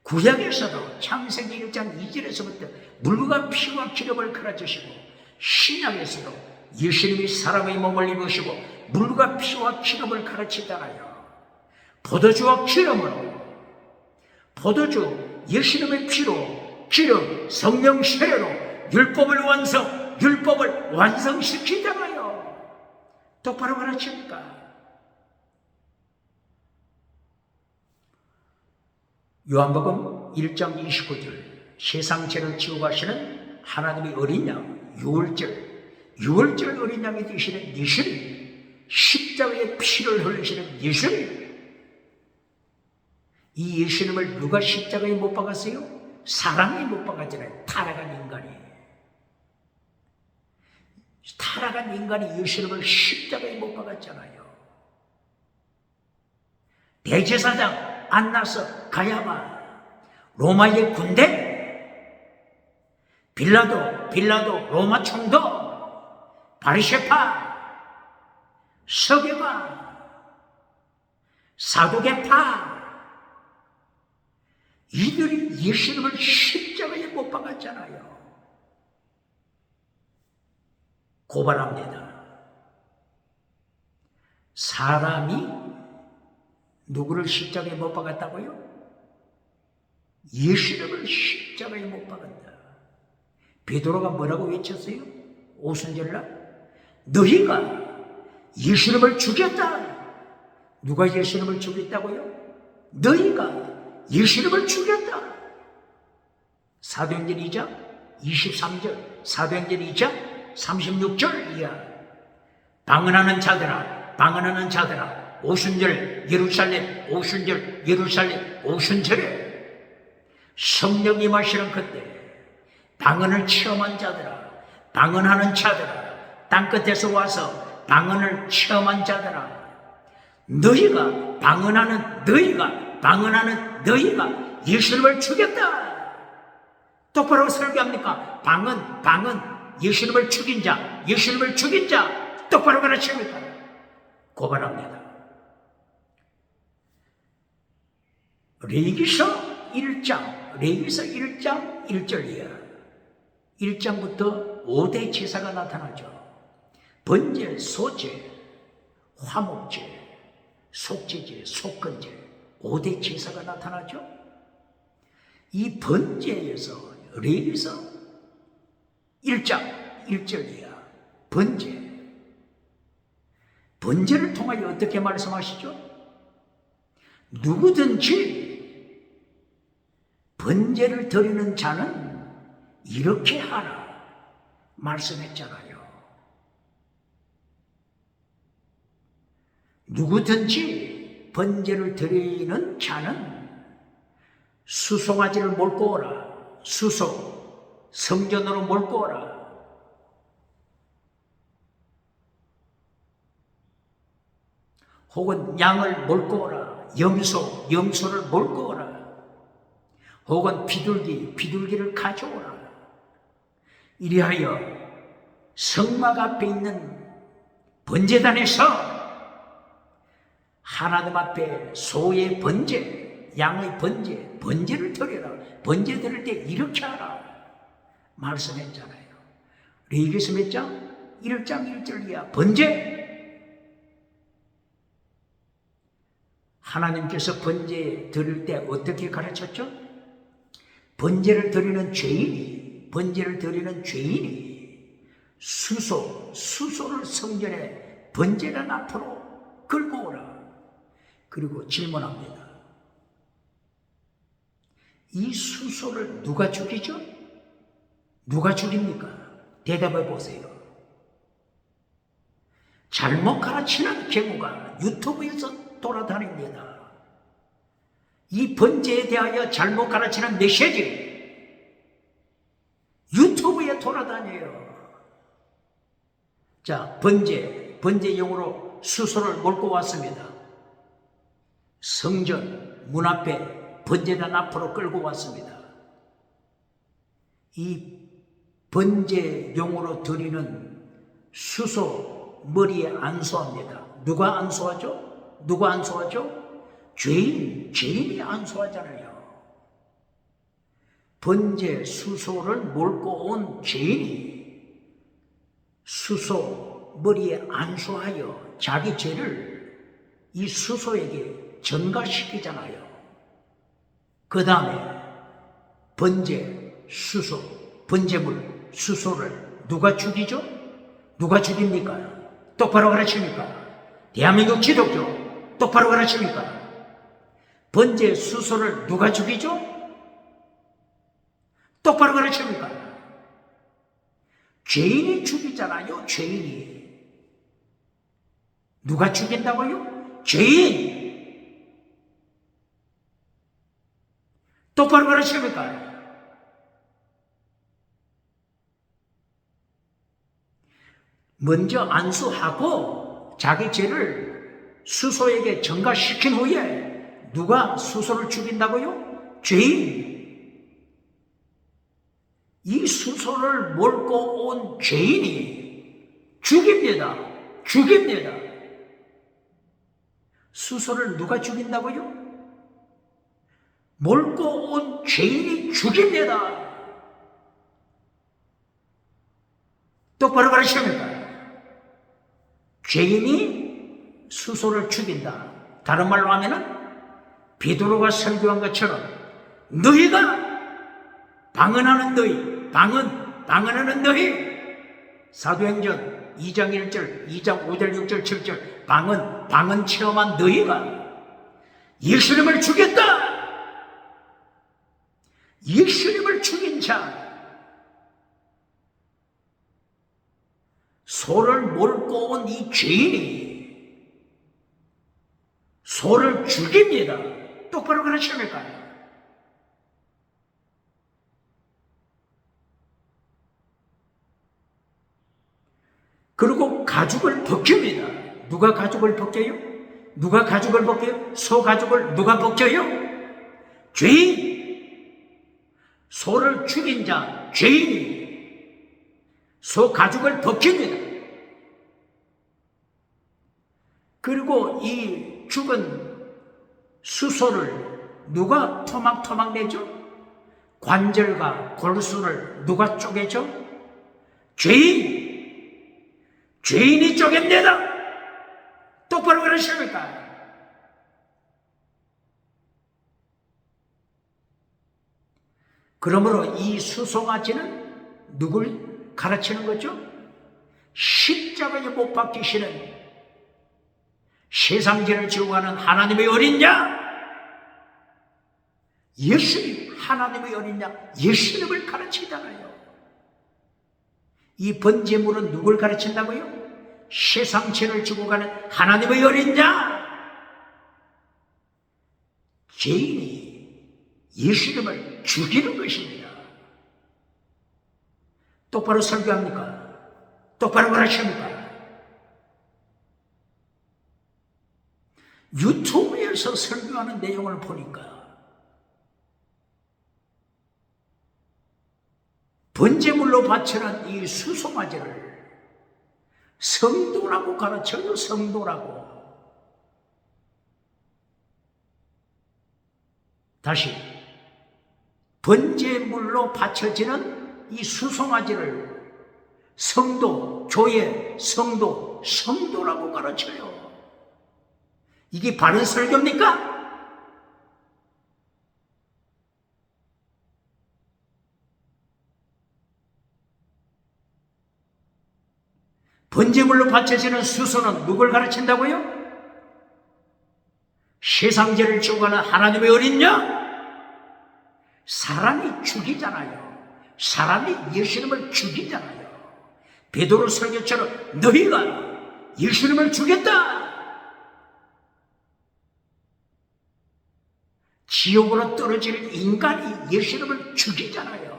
구약에서도 창세기 1장 2절에서부터 물과 피와 기름을 가르치시고, 신약에서도 예수님이 사람의 몸을 입으시고 물과 피와 기름을 가르치잖아요. 포도주와 기름으로, 포도주 예수님의 피로, 기름 성령 세례로 율법을 완성시키잖아요. 똑바로 가르칩니까? 요한복음 1장 29절 세상 죄를 지고 가시는 하나님의 어린 양, 유월절 어린 양이 되시는 예수님, 십자가의 피를 흘리시는 예수님. 이 예수님을 누가 십자가에 못 박았어요? 사람이 못 박았잖아요. 타락한 인간이 예수님을 십자가에 못 박았잖아요. 대제사장 안나서 가야바, 로마의 군대, 빌라도 로마 총독, 바리새파, 서기관, 사두개파, 이들이 예수님을 십자가에 못 박았잖아요. 고발합니다. 사람이 누구를 십자가에 못 박았다고요? 예수님을 십자가에 못 박았다. 베드로가 뭐라고 외쳤어요? 오순절날 너희가 예수님을 죽였다. 누가 예수님을 죽였다고요? 너희가 예수님을 죽였다. 사도행전 2장 23절, 사도행전 2장 36절 이하. 방언하는 자들아, 오순절 예루살렘, 오순절 예루살렘, 오순절에 성령 임하시는 그때 방언을 체험한 자들아, 방언하는 자들아, 땅끝에서 와서 방언을 체험한 자들아, 너희가 방언하는 너희가 예수님을 죽였다. 똑바로 설교합니까? 방언, 예수님을 죽인 자, 똑바로 가르칩니까? 고발합니다. 레위기서 1장 1절이야. 1장부터 5대 제사가 나타나죠. 번제, 소제, 화목제, 속죄제, 속건제, 5대 제사가 나타나죠. 이 번제에서 레위기서 1장 1절이야. 번제를 통하여 어떻게 말씀하시죠? 누구든지 번제를 드리는 자는 이렇게 하라 말씀했잖아요. 누구든지 번제를 드리는 자는 수송아지를 몰고 오라. 수소, 성전으로 몰고 오라. 혹은 양을 몰고 오라. 염소를 몰고 오라. 혹은 비둘기를 가져오라. 이리하여 성막 앞에 있는 번제단에서 하나님 앞에 소의 번제, 양의 번제를 드려라. 번제 드릴 때 이렇게 하라 말씀했잖아요. 레위기서 몇 장? 1장 1절이야. 번제. 하나님께서 번제 드릴 때 어떻게 가르쳤죠? 번제를 드리는 죄인이 수소를 성전에 번제단 앞으로 끌고 오라. 그리고 질문합니다. 이 수소를 누가 죽이죠? 누가 죽입니까? 대답해 보세요. 잘못 가르치는 경우가 유튜브에서 돌아다닙니다. 이 번제에 대하여 잘못 가르치는 메시지 유튜브에 돌아다녀요. 자, 번제용으로 수소를 몰고 왔습니다. 성전 문 앞에 번제단 앞으로 끌고 왔습니다. 이 번제용으로 드리는 수소 머리에 안수합니다. 누가 안수하죠? 죄인이 안수하잖아요. 번제 수소를 몰고 온 죄인이 수소 머리에 안수하여 자기 죄를 이 수소에게 전가시키잖아요. 그 다음에 번제물, 수소를 누가 죽이죠? 누가 죽입니까? 똑바로 가르칩니까? 대한민국 기독교 똑바로 가르칩니까? 번제 수소를 누가 죽이죠? 똑바로 가르칩니까? 죄인이 죽이잖아요. 죄인이. 누가 죽인다고요? 죄인. 똑바로 가르칩니까? 먼저 안수하고 자기 죄를 수소에게 전가시킨 후에 누가 수소를 죽인다고요? 죄인. 이 수소를 몰고 온 죄인이 죽입니다. 죽입니다. 수소를 누가 죽인다고요? 몰고 온 죄인이 죽입니다. 똑바로 가르칩니다. 죄인이 수소를 죽인다. 다른 말로 하면은 베드로가 설교한 것처럼 너희가 방언하는 너희, 방언하는 너희, 사도행전 2장 1절, 2장 5절, 6절, 7절, 방언 체험한 너희가 예수님을 죽였다. 예수님을 죽인 자, 소를 몰고 온 이 죄인이 소를 죽입니다. 똑바로 가르쳐볼까요? 그리고 가죽을 벗깁니다. 누가 가죽을 벗겨요? 누가 가죽을 벗겨요? 소 가죽을 누가 벗겨요? 죄인. 소를 죽인 자, 죄인이 소 가죽을 벗깁니다. 그리고 이 죽은 수소를 누가 토막토막 내죠? 관절과 골수를 누가 쪼개죠? 죄인이 쪼갭니다. 똑바로 그러십니까? 그러므로 이 수송아지는 누굴 가르치는 거죠? 십자가에 못 박히시는 세상죄를 지고 가는 하나님의 어린 양, 예수님, 하나님의 어린 양, 예수님을 가르치잖아요. 이 번제물은 누굴 가르친다고요? 세상죄를 지고 가는 하나님의 어린 양, 죄인이 예수님을 죽이는 것입니다. 똑바로 설교합니까? 똑바로 가르칩니까? 유튜브에서 설교하는 내용을 보니까 번제물로 바치는 이 수송아지를 성도라고 가르쳐요. 성도라고. 다시, 번제물로 바쳐지는 이 수송아지를 성도, 교회, 성도라고 가르쳐요. 이게 바른 설교입니까? 번제물로 바쳐지는 수소는 누굴 가르친다고요? 세상죄를 지고 가는 하나님의 어린 양, 사람이 죽이잖아요. 사람이 예수님을 죽이잖아요. 베드로 설교처럼 너희가 예수님을 죽였다. 지옥으로 떨어질 인간이 예수님을 죽이잖아요.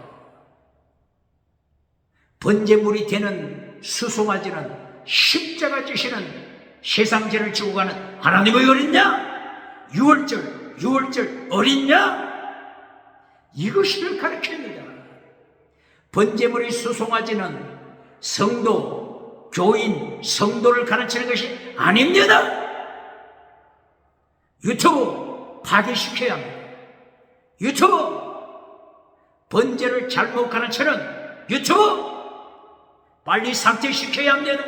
번제물이 되는 수송아지는 십자가 지시는 세상죄를 지고 가는 하나님의 어린 양, 유월절 어린 양, 이것을 가르칩니다. 번제물의 수송아지는 성도, 교인, 성도를 가르치는 것이 아닙니다. 유튜브 파괴시켜야 합니다. 유튜브 번제를 잘못 가르치는 유튜브 빨리 삭제시켜야 합니다.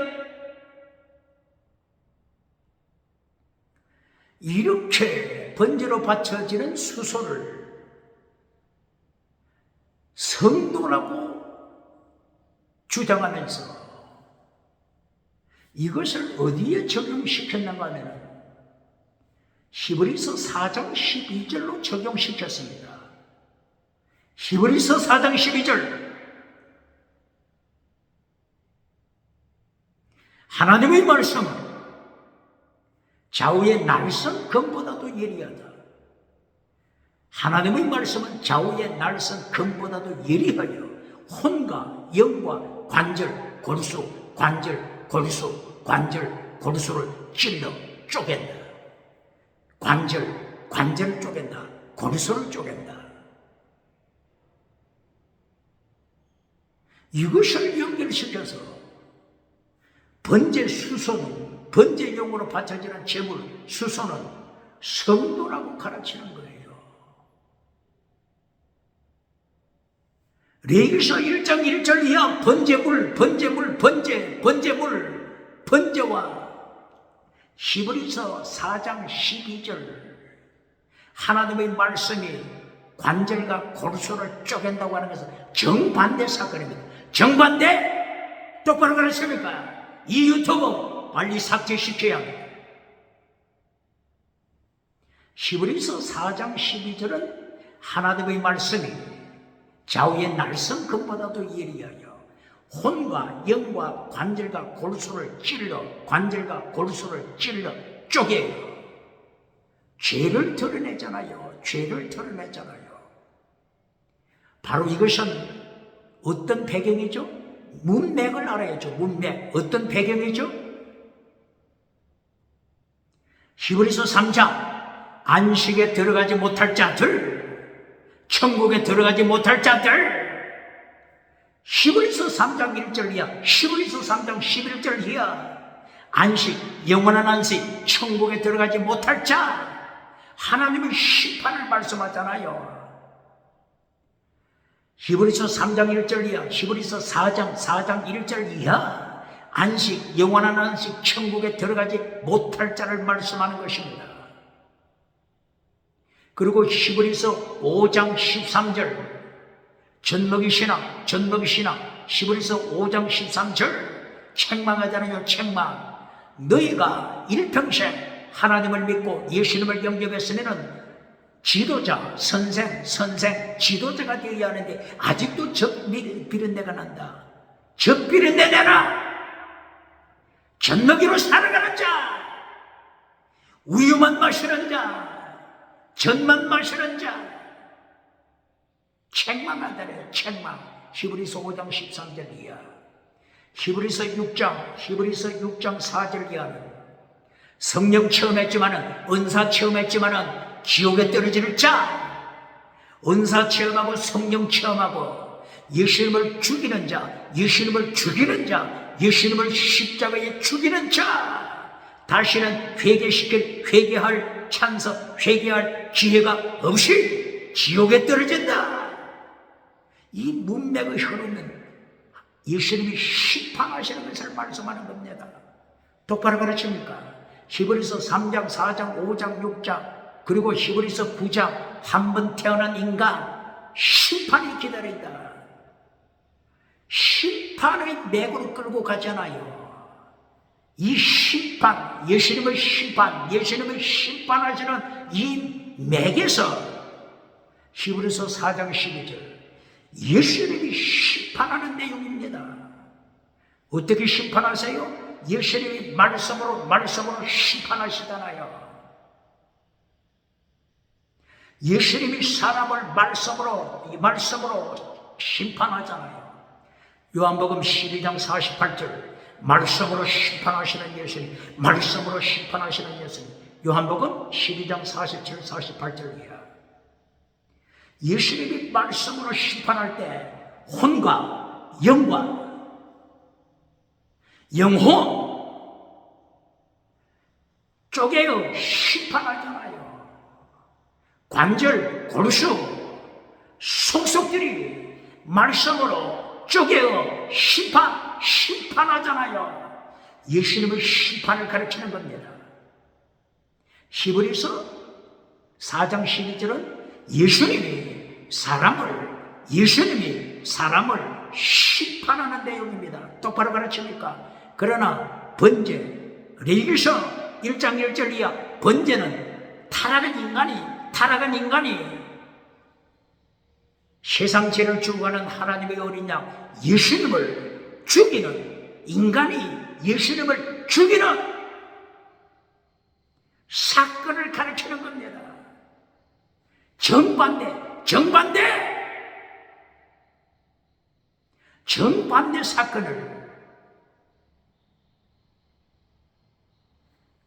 이렇게 번제로 바쳐지는 수소를 성도라고 주장하면서 이것을 어디에 적용시켰는가 하면 히브리서 4장 12절로 적용시켰습니다. 히브리서 4장 12절, 하나님의 말씀은 좌우의 날선 금보다도 예리하다. 하나님의 말씀은 좌우의 날선 금보다도 예리하여 혼과 영과 관절, 골수, 관절, 골수, 관절, 골수를 찔러 쪼갠다. 관절, 관절을 쪼갠다. 골수를 쪼갠다. 이것을 연결시켜서 번제 수소는, 번제용으로 바쳐지는 제물 수소는 성도라고 가르치는 거예요. 레위기서 1장 1절 이하 번제물, 번제와 히브리서 4장 12절 하나님의 말씀이 관절과 골수를 쪼갠다고 하는 것은 정반대 사건입니다. 정반대? 똑바로 가르칩니까? 이 유튜브 빨리 삭제시켜야 합니다. 히브리서 4장 12절은 하나님의 말씀이 좌우의 날성금보다도 예리하여 혼과 영과 관절과 골수를 찔러, 관절과 골수를 찔러 쪼개요. 죄를 드러내잖아요. 죄를 드러내잖아요. 바로 이것은 어떤 배경이죠? 문맥을 알아야죠. 문맥. 어떤 배경이죠? 히브리서 3장 안식에 들어가지 못할 자들, 천국에 들어가지 못할 자들, 히브리서 3장 1절 이하, 히브리서 3장 11절 이하, 안식, 영원한 안식, 천국에 들어가지 못할 자, 하나님의 심판을 말씀하잖아요. 히브리서 3장 1절 이하, 히브리서 4장 1절 이하, 안식, 영원한 안식, 천국에 들어가지 못할 자를 말씀하는 것입니다. 그리고 히브리서 5장 13절, 젖먹이 신앙, 히브리서 5장 13절, 책망하잖아요. 책망. 너희가 일평생 하나님을 믿고 예수님을 영접했으면 지도자, 선생, 지도자가 되어야 하는데 아직도 비린내가 난다. 비린내 내라. 젖먹이로 살아가는 자, 우유만 마시는 자, 젖만 마시는 자, 책망하다래요. 책망. 히브리서 5장 13절 이하, 히브리서 6장 4절 이하는 성령 체험했지만은, 은사 체험했지만은 지옥에 떨어질 자, 은사 체험하고 성령 체험하고 예수님을 죽이는 자, 예수님을 십자가에 죽이는 자, 다시는 회개할 찬스, 회개할 기회가 없이 지옥에 떨어진다. 이 문맥의 흐름은 예수님이 심판하시는 것을 말씀하는 겁니다. 똑바로 가르칩니까? 히브리서 3장, 4장, 5장, 6장, 그리고 히브리서 9장, 한 번 태어난 인간 심판이 기다린다. 심판의 맥으로 끌고 가잖아요. 이 심판, 예수님의 심판하시는 이 맥에서 히브리서 4장 12절, 예수님이 심판하는 내용입니다. 어떻게 심판하세요? 예수님이 말씀으로 심판하시잖아요. 예수님이 사람을 말씀으로 심판하잖아요. 요한복음 12장 48절, 말씀으로 심판하시는 예수님, 요한복음 12장 47, 48절이야. 예수님이 말씀으로 심판할 때 혼과 영과 영혼 쪼개어 심판하잖아요. 관절, 골수, 속속들이 말씀으로 쪼개어 심판하잖아요. 예수님의 심판을 가르치는 겁니다. 히브리서 4장 12절은 예수님이 사람을 심판하는 내용입니다. 똑바로 가르칩니까? 그러나 번제, 레위기서 1장 1절 이하, 번제는 타락한 인간이 세상 죄를 죽어가는 하나님의 어린 양 예수님을 죽이는 인간이 예수님을 죽이는 사건을 가르치는 겁니다. 정반대 사건을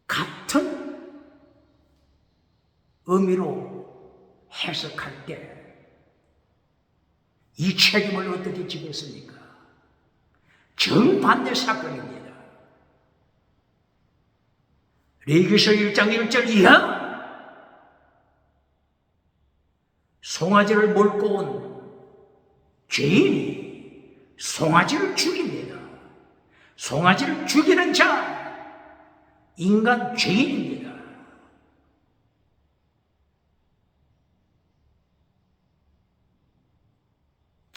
같은 의미로 해석할 때 이 책임을 어떻게 지겠습니까? 정반대 사건입니다. 레위기서 1장 1절 이하 송아지를 몰고 온 죄인이 송아지를 죽입니다. 송아지를 죽이는 자 인간 죄인입니다.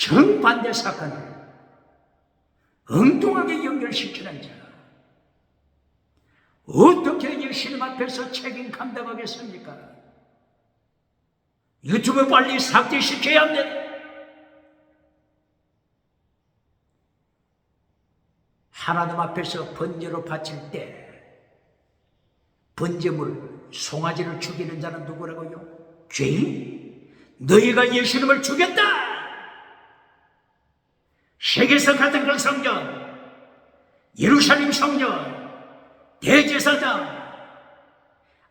정반대 사건을 엉뚱하게 연결시키는 자 어떻게 예수님 앞에서 책임 감당하겠습니까? 유튜브 빨리 삭제시켜야 합니다. 하나님 앞에서 번제로 바칠 때 번제물 송아지를 죽이는 자는 누구라고요? 죄인? 너희가 예수님을 죽였다! 세계에서 가장 큰 성전, 예루살렘 성전, 대제사장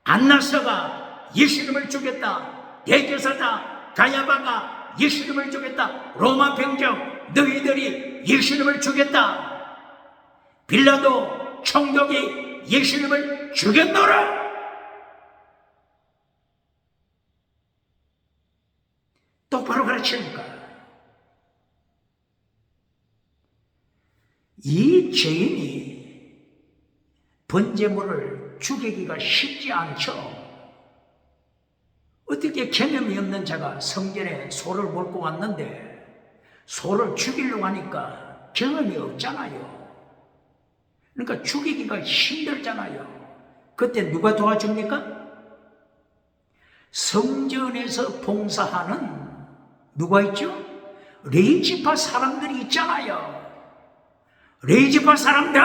안나서가 예수님을 죽였다. 대제사장 가야바가 예수님을 죽였다. 로마 병정 너희들이 예수님을 죽였다. 빌라도 총독이 예수님을 죽였노라. 똑바로 가르치니까 이 죄인이 번제물을 죽이기가 쉽지 않죠. 어떻게 개념이 없는 자가 성전에 소를 몰고 왔는데 소를 죽이려고 하니까 경험이 없잖아요. 그러니까 죽이기가 힘들잖아요. 그때 누가 도와줍니까? 성전에서 봉사하는 누가 있죠? 레위지파 사람들이 있잖아요. 레위지파 사람들,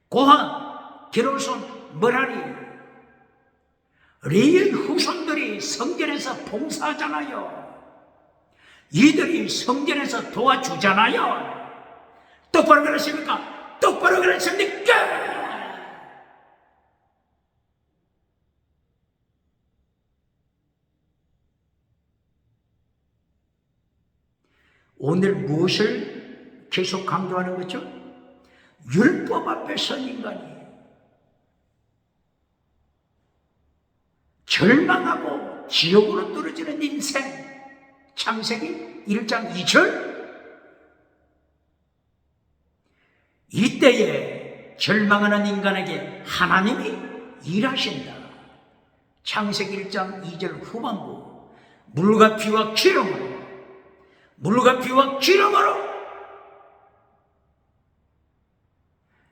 고핫, 게르손, 머라리, 레위의 후손들이 성전에서 봉사하잖아요. 이들이 성전에서 도와주잖아요. 똑바로 그러십니까? 똑바로 그러십니까? 오늘 무엇을 계속 강조하는 거죠? 율법 앞에 선 인간이 절망하고 지옥으로 떨어지는 인생. 창세기 1장 2절. 이때에 절망하는 인간에게 하나님이 일하신다. 창세기 1장 2절 후반부. 물과 피와 기름으로, 물과 피와 기름으로.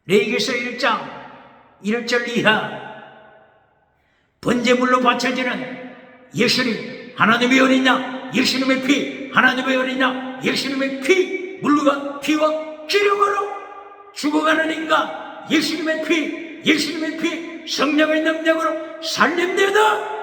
레위기서 1장 1절 이하 번제물로 바쳐지는 예수님, 하나님의 어린양, 예수님의 피, 하나님의 어린양, 예수님의 피, 물과 피와 기름으로 죽어가는 인간, 예수님의 피, 예수님의 피, 성령의 능력으로 살림되다.